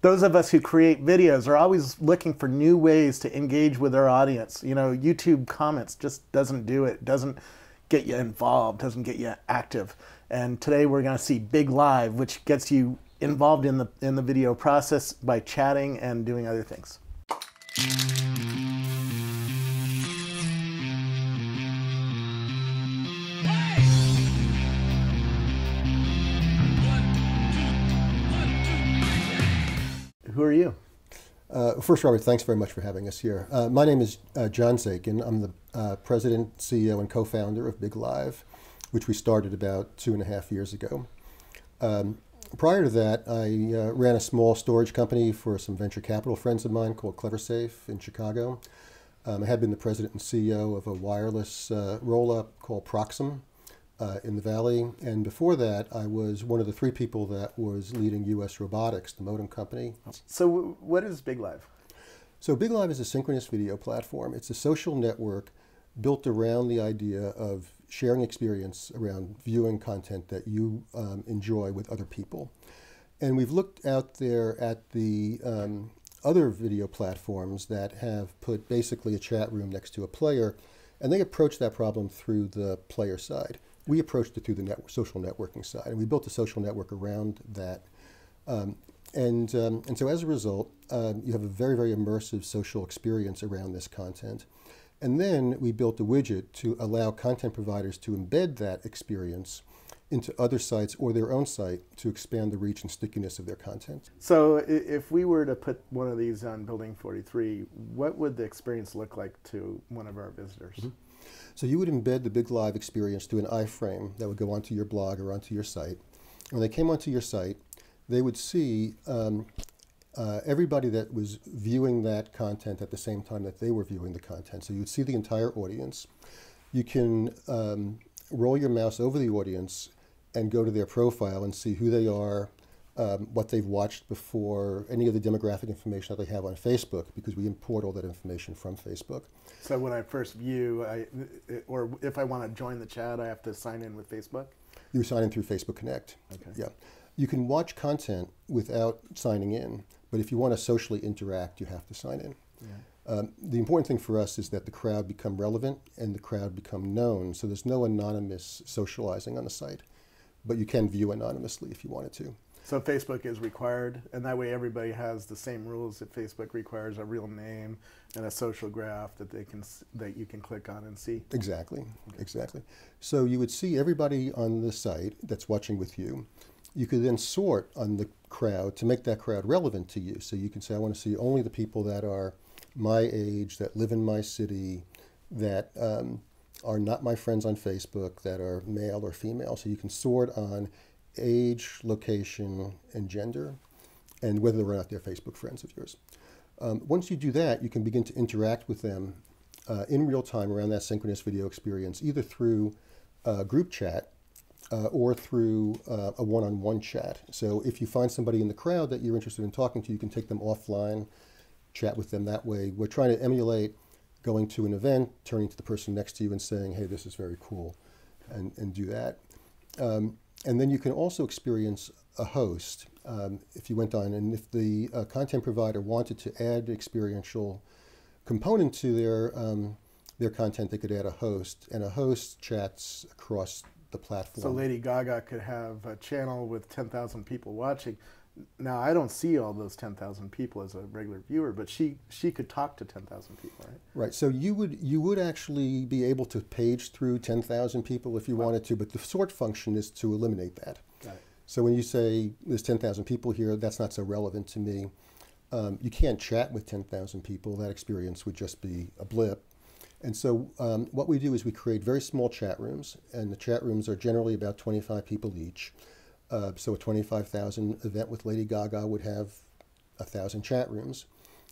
those of us who create videos are always looking for new ways to engage with our audience. You know, YouTube comments just doesn't do it. Doesn't get you involved, doesn't get you active. And today we're going to see Big Live, which gets you involved in the video process by chatting and doing other things. Who are you? First, Robert, thanks very much for having us here. My name is John Zakin. I'm the president, CEO, and co-founder of Big Live, which we started about 2.5 years ago. Prior to that, I ran a small storage company for some venture capital friends of mine called CleverSafe in Chicago. I had been the president and CEO of a wireless roll-up called Proxim in the Valley. And before that, I was one of the 3 people that was leading US Robotics, the modem company. So what is Big Live? So Big Live is a synchronous video platform. It's a social network built around the idea of sharing experience around viewing content that you enjoy with other people. And we've looked out there at the other video platforms that have put basically a chat room next to a player, and they approach that problem through the player side. We approached it through the social networking side, and we built a social network around that. And so as a result, you have a very, very immersive social experience around this content. And then we built a widget to allow content providers to embed that experience into other sites or their own site to expand the reach and stickiness of their content. So if we were to put one of these on Building 43, what would the experience look like to one of our visitors? Mm-hmm. So you would embed the Big Live experience to an iframe that would go onto your blog or onto your site. When they came onto your site, they would see everybody that was viewing that content at the same time that they were viewing the content. So you would see the entire audience. You can roll your mouse over the audience and go to their profile and see who they are, what they've watched before, any of the demographic information that they have on Facebook, because we import all that information from Facebook. So when I first view, or if I want to join the chat, I have to sign in with Facebook? You sign in through Facebook Connect. Okay. Yeah. You can watch content without signing in, but if you want to socially interact, you have to sign in. Yeah. The important thing for us is that the crowd become relevant and the crowd become known, so there's no anonymous socializing on the site, but you can view anonymously if you wanted to. So Facebook is required, and that way everybody has the same rules that Facebook requires: a real name and a social graph that you can click on and see. Exactly, exactly. So you would see everybody on the site that's watching with you. You could then sort on the crowd to make that crowd relevant to you. So you can say, I want to see only the people that are my age, that live in my city, that are not my friends on Facebook, that are male or female. So you can sort on age, location, and gender, and whether or not they're Facebook friends of yours. Once you do that, you can begin to interact with them in real time around that synchronous video experience, either through group chat or through a one-on-one chat. So if you find somebody in the crowd that you're interested in talking to, you can take them offline, chat with them that way. We're trying to emulate going to an event, turning to the person next to you and saying, hey, this is very cool, and do that. And then you can also experience a host if you went on, and if the content provider wanted to add experiential component to their content, they could add a host, and a host chats across the platform. So Lady Gaga could have a channel with 10,000 people watching. Now, I don't see all those 10,000 people as a regular viewer, but she could talk to 10,000 people, right? Right. So you would actually be able to page through 10,000 people if you wanted to, but the sort function is to eliminate that. Got it. So when you say there's 10,000 people here, that's not so relevant to me. You can't chat with 10,000 people. That experience would just be a blip. And so what we do is we create very small chat rooms, and the chat rooms are generally about 25 people each. So a 25,000 event with Lady Gaga would have 1,000 chat rooms.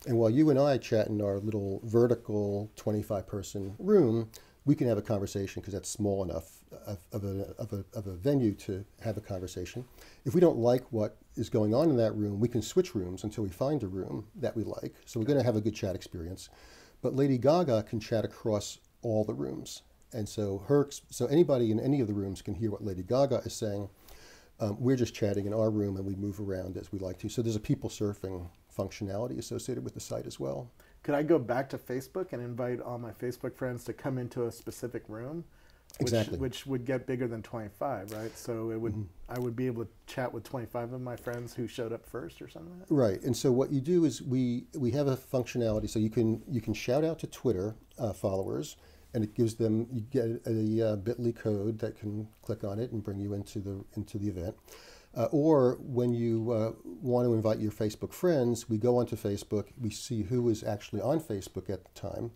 And while you and I chat in our little vertical 25-person room, we can have a conversation because that's small enough of a venue to have a conversation. If we don't like what is going on in that room, we can switch rooms until we find a room that we like. So we're going to have a good chat experience. But Lady Gaga can chat across all the rooms. And so anybody in any of the rooms can hear what Lady Gaga is saying. We're just chatting in our room and we move around as we like to. So there's a people surfing functionality associated with the site as well. Could I go back to Facebook and invite all my Facebook friends to come into a specific room? Exactly. Which would get bigger than 25, right? So it would I would be able to chat with 25 of my friends who showed up first or something like that? Right. And so what you do is we have a functionality. So you can shout out to Twitter followers, and it gives them, you get a bit.ly code that can click on it and bring you into the event. Or when you want to invite your Facebook friends, we go onto Facebook, we see who is actually on Facebook at the time,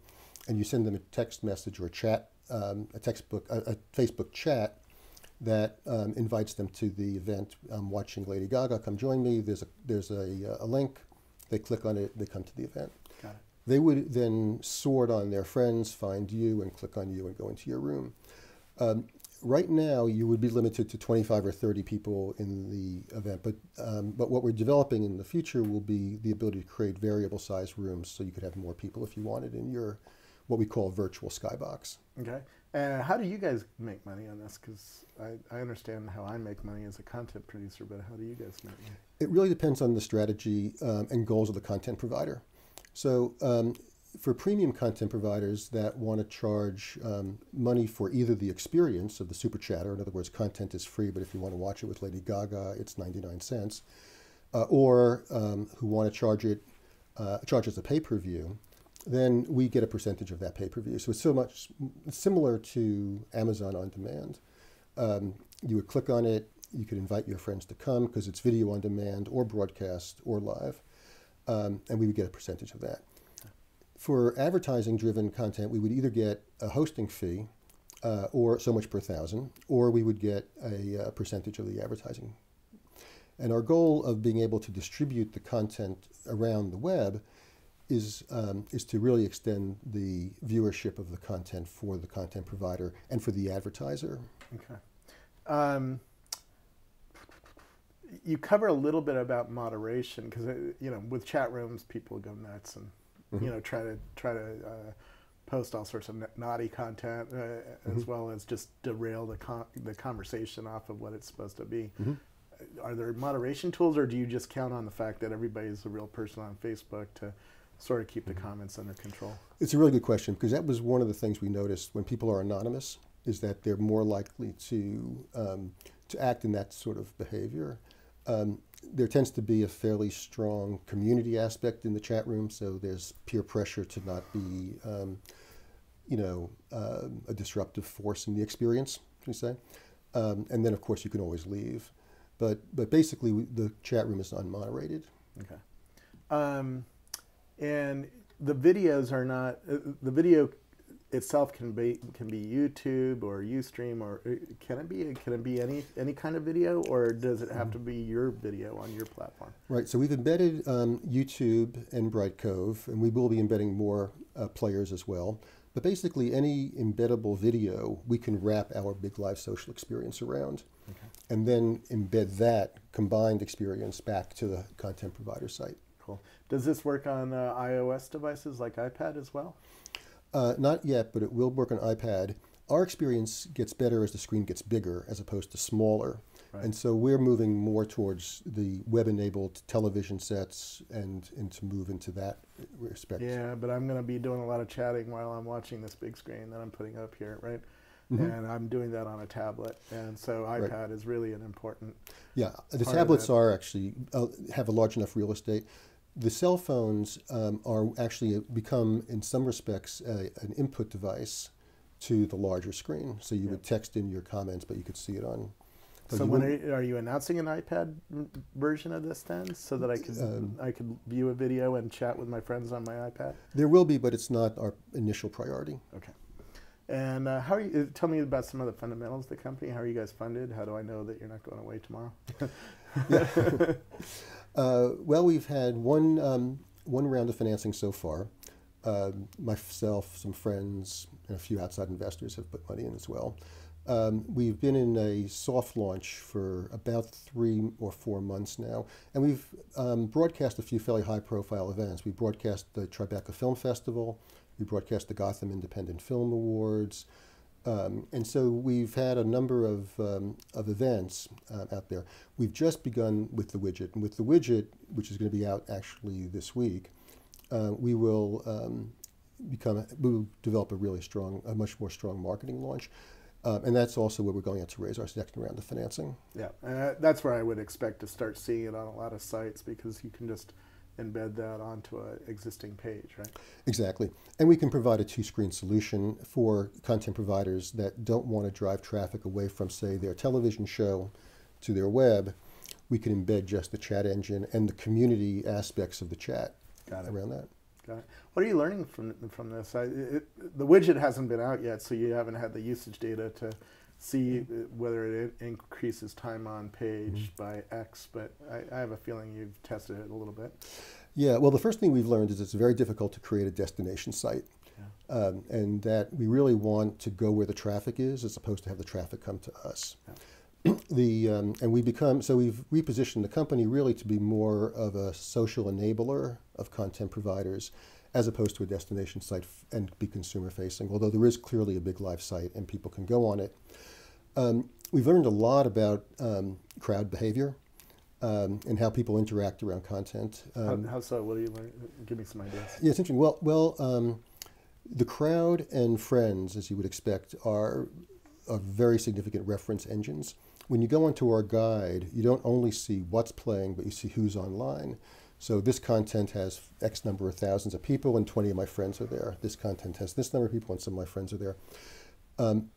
and you send them a text message or a chat, a Facebook chat that invites them to the event. I'm watching Lady Gaga, come join me. There's a link. They click on it, they come to the event. Got it. They would then sort on their friends, find you, and click on you and go into your room. Right now, you would be limited to 25 or 30 people in the event, but what we're developing in the future will be the ability to create variable size rooms, so you could have more people if you wanted in your, what we call virtual skybox. Okay. And how do you guys make money on this? Because I understand how I make money as a content producer, but how do you guys make money? It really depends on the strategy and goals of the content provider. So for premium content providers that want to charge money for either the experience of the super chatter, in other words, content is free, but if you want to watch it with Lady Gaga, it's 99 cents, or who want to charge as a pay-per-view, then we get a percentage of that pay-per-view. So it's so much similar to Amazon On Demand. You would click on it, you could invite your friends to come because it's video on demand or broadcast or live, and we would get a percentage of that. For advertising-driven content, we would either get a hosting fee, or so much per thousand, or we would get a percentage of the advertising. And our goal of being able to distribute the content around the web is to really extend the viewership of the content for the content provider and for the advertiser. Okay. You cover a little bit about moderation because with chat rooms, people go nuts and try to post all sorts of naughty content as well as just derail the conversation off of what it's supposed to be. Are there moderation tools, or do you just count on the fact that everybody's a real person on Facebook to sort of keep the comments under control? It's a really good question, because that was one of the things we noticed when people are anonymous, is that they're more likely to act in that sort of behavior. There tends to be a fairly strong community aspect in the chat room, so there's peer pressure to not be, a disruptive force in the experience, we say. And then, of course, you can always leave. But basically, the chat room is unmoderated. Okay. And the videos are not, the video itself can be YouTube or Ustream, or can it be any kind of video, or does it have to be your video on your platform? Right. So we've embedded YouTube and Bright Cove, and we will be embedding more players as well. But basically, any embeddable video, we can wrap our big live social experience around, and then embed that combined experience back to the content provider site. Cool. Does this work on iOS devices like iPad as well? Not yet, but it will work on iPad. Our experience gets better as the screen gets bigger as opposed to smaller. Right. And so we're moving more towards the web-enabled television sets and to move into that respect. Yeah, but I'm going to be doing a lot of chatting while I'm watching this big screen that I'm putting up here, right? And I'm doing that on a tablet, and so iPad is really an important. Yeah, the tablets are actually have a large enough real estate. The cell phones are actually become, in some respects, an input device to the larger screen. So you would text in your comments, but you could see it on. So when are you announcing an iPad version of this then, so that I could view a video and chat with my friends on my iPad? There will be, but it's not our initial priority. Okay. And how are you? Tell me about some of the fundamentals of the company. How are you guys funded? How do I know that you're not going away tomorrow? Well, we've had one round of financing so far. Myself, some friends, and a few outside investors have put money in as well. We've been in a soft launch for about 3 or 4 months now, and we've broadcast a few fairly high-profile events. We broadcast the Tribeca Film Festival. We broadcast the Gotham Independent Film Awards. And so we've had a number of events out there. We've just begun with the widget. And with the widget, which is going to be out actually this week, we will develop a really strong, a much more strong marketing launch. And that's also where we're going out to raise our next round of financing. Yeah, that's where I would expect to start seeing it on a lot of sites, because you can just embed that onto an existing page, right? Exactly. And we can provide a two-screen solution for content providers that don't want to drive traffic away from, say, their television show to their web. We can embed just the chat engine and the community aspects of the chat around that. Got it. What are you learning from this? The widget hasn't been out yet, so you haven't had the usage data to see whether it increases time on page by X, but I have a feeling you've tested it a little bit. Yeah, well, the first thing we've learned is it's very difficult to create a destination site, and that we really want to go where the traffic is as opposed to have the traffic come to us. Yeah. And we've repositioned the company really to be more of a social enabler of content providers as opposed to a destination site and be consumer facing, although there is clearly a big live site and people can go on it. We've learned a lot about crowd behavior and how people interact around content. How so? What do you learn? Give me some ideas. Yeah, it's interesting. Well, the crowd and friends, as you would expect, are very significant reference engines. When you go onto our guide, you don't only see what's playing, but you see who's online. So this content has X number of thousands of people and 20 of my friends are there. This content has this number of people and some of my friends are there.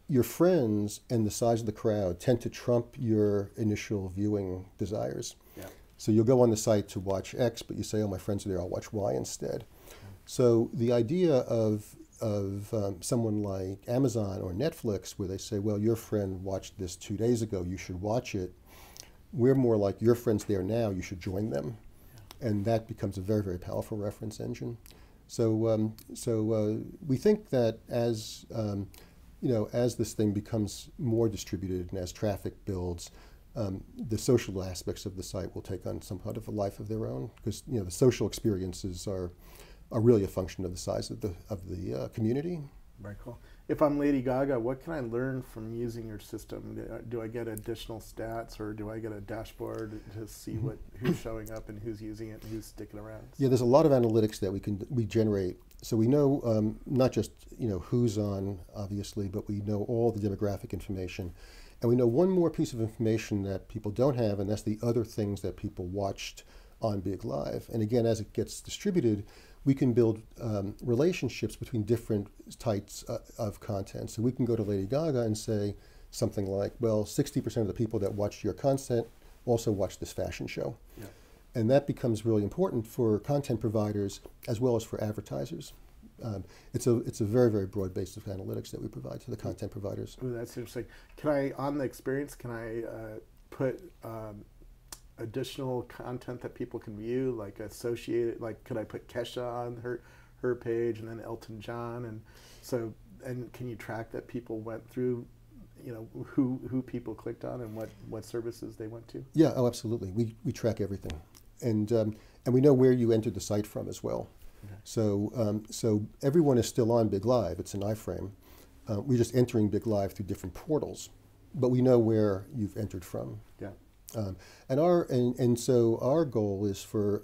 Your friends and the size of the crowd tend to trump your initial viewing desires. Yeah. So you'll go on the site to watch X, but you say, oh, my friends are there, I'll watch Y instead. So the idea of someone like Amazon or Netflix, where they say, well, your friend watched this 2 days ago, you should watch it. We're more like, your friend's there now, you should join them. Yeah. And that becomes a very, very powerful reference engine. So, we think that as as this thing becomes more distributed and as traffic builds, the social aspects of the site will take on somewhat of a life of their own, because the social experiences are really a function of the size of the community. Very cool. If I'm Lady Gaga, what can I learn from using your system? Do I get additional stats, or do I get a dashboard to see who's showing up and who's using it and who's sticking around? Yeah, there's a lot of analytics that we generate. So we know not just who's on, obviously, but we know all the demographic information. And we know one more piece of information that people don't have, and that's the other things that people watched on Big Live. And again, as it gets distributed, we can build relationships between different types of content. So we can go to Lady Gaga and say something like, well, 60% of the people that watched your content also watched this fashion show. Yeah. And that becomes really important for content providers as well as for advertisers. It's a very, very broad base of analytics that we provide to the content providers. Ooh, that's interesting. Can I, on the experience, can I put additional content that people can view, like associated, like could I put Kesha on her page and then Elton John, and can you track that people went through, who people clicked on and what services they went to? Yeah, oh, absolutely. We track everything, and we know where you entered the site from as well. Okay. So everyone is still on Big Live. It's an iframe. We're just entering Big Live through different portals, but we know where you've entered from. Yeah. So our goal is for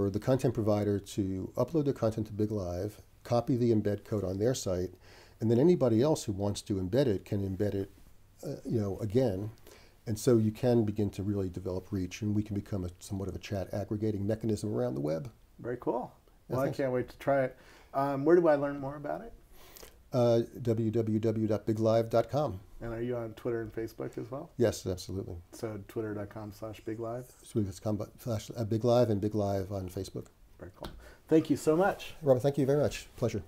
the content provider to upload their content to Big Live, copy the embed code on their site, and then anybody else who wants to embed it can embed it, again. And so you can begin to really develop reach, and we can become somewhat of a chat aggregating mechanism around the web. Very cool. Well, I can't wait to try it. Where do I learn more about it? www.biglive.com. And are you on Twitter and Facebook as well? Yes, absolutely. So twitter.com/BigLive? Biglive and Big Live on Facebook. Very cool. Thank you so much. Robert, thank you very much. Pleasure.